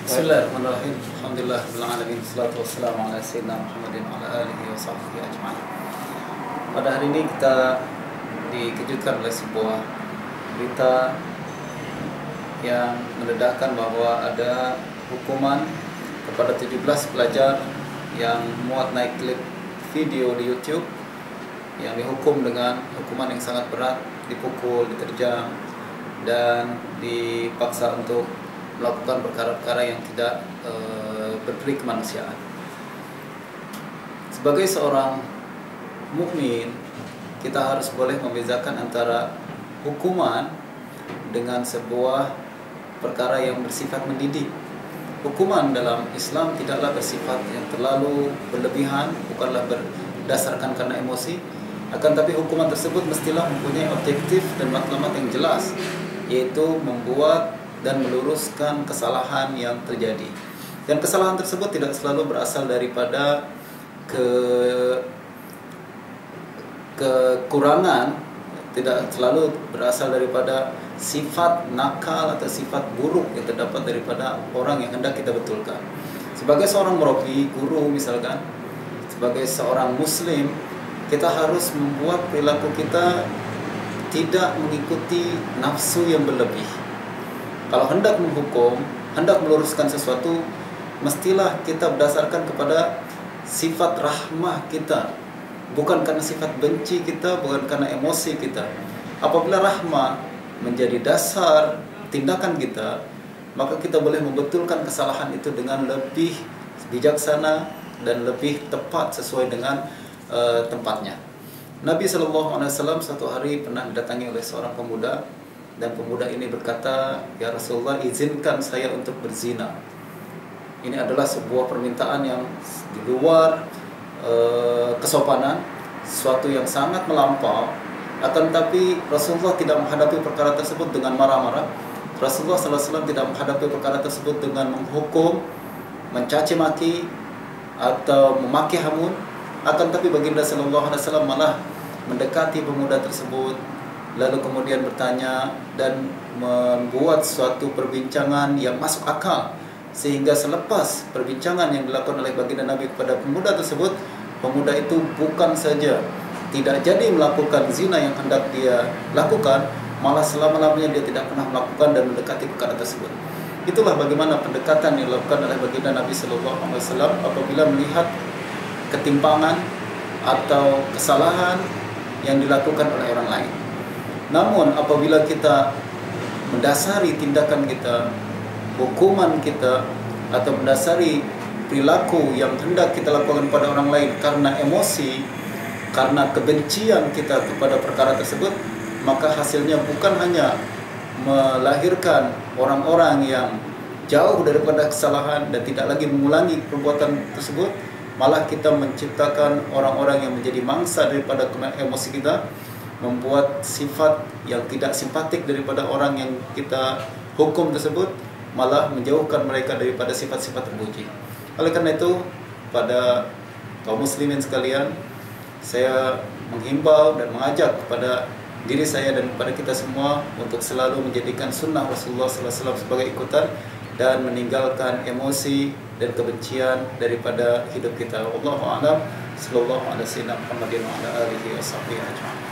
Bismillahirrahmanirrahim. Alhamdulillahirrahmanirrahim. Wassalatu wassalamu ala sayyidina Muhammadin wa ala alihi wa sahbihi ajma'in. Pada hari ini kita dikejutkan oleh sebuah berita yang mendedahkan bahwa ada hukuman kepada 17 pelajar yang muat naik klip video di YouTube yang dihukum dengan hukuman yang sangat berat, dipukul, diterjang, dan dipaksa untuk melakukan perkara-perkara yang tidak berperi kemanusiaan. Sebagai seorang mukmin, kita harus boleh membedakan antara hukuman dengan sebuah perkara yang bersifat mendidik. Hukuman dalam Islam tidaklah bersifat yang terlalu berlebihan, bukanlah berdasarkan karena emosi, akan tapi hukuman tersebut mestilah mempunyai objektif dan matlamat yang jelas, yaitu membuat dan meluruskan kesalahan yang terjadi. Dan kesalahan tersebut tidak selalu berasal daripada kekurangan, tidak selalu berasal daripada sifat nakal atau sifat buruk yang terdapat daripada orang yang hendak kita betulkan. Sebagai seorang murabi, guru misalkan, sebagai seorang muslim, kita harus membuat perilaku kita tidak mengikuti nafsu yang berlebih. Kalau hendak menghukum, hendak meluruskan sesuatu, mestilah kita berdasarkan kepada sifat rahmah kita, bukan karena sifat benci kita, bukan karena emosi kita. Apabila rahmah menjadi dasar tindakan kita, maka kita boleh membetulkan kesalahan itu dengan lebih bijaksana dan lebih tepat sesuai dengan tempatnya. Nabi SAW satu hari pernah didatangi oleh seorang pemuda, dan pemuda ini berkata, "Ya Rasulullah, izinkan saya untuk berzina." Ini adalah sebuah permintaan yang di luar kesopanan, sesuatu yang sangat melampau. Akan tapi Rasulullah tidak menghadapi perkara tersebut dengan marah-marah. Rasulullah SAW tidak menghadapi perkara tersebut dengan menghukum, mencaci maki, atau memaki hamun. Akan tapi baginda SAW malah mendekati pemuda tersebut, lalu kemudian bertanya dan membuat suatu perbincangan yang masuk akal, sehingga selepas perbincangan yang dilakukan oleh baginda Nabi kepada pemuda tersebut, pemuda itu bukan saja tidak jadi melakukan zina yang hendak dia lakukan, malah selama-lamanya dia tidak pernah melakukan dan mendekati perkara tersebut. Itulah bagaimana pendekatan yang dilakukan oleh baginda Nabi SAW apabila melihat ketimpangan atau kesalahan yang dilakukan oleh orang lain. Namun apabila kita mendasari tindakan kita, hukuman kita, atau mendasari perilaku yang hendak kita lakukan pada orang lain karena emosi, karena kebencian kita kepada perkara tersebut, maka hasilnya bukan hanya melahirkan orang-orang yang jauh daripada kesalahan dan tidak lagi mengulangi perbuatan tersebut, malah kita menciptakan orang-orang yang menjadi mangsa daripada emosi kita, membuat sifat yang tidak simpatik daripada orang yang kita hukum tersebut, malah menjauhkan mereka daripada sifat-sifat terpuji. Oleh karena itu, pada kaum muslimin sekalian, saya menghimbau dan mengajak kepada diri saya dan kepada kita semua untuk selalu menjadikan sunnah Rasulullah SAW sebagai ikutan dan meninggalkan emosi dan kebencian daripada hidup kita. Wallahu a'lam. Sallallahu alaihi wasallam. Muhammadin wa ala alihi wa sahbihi ajma'in.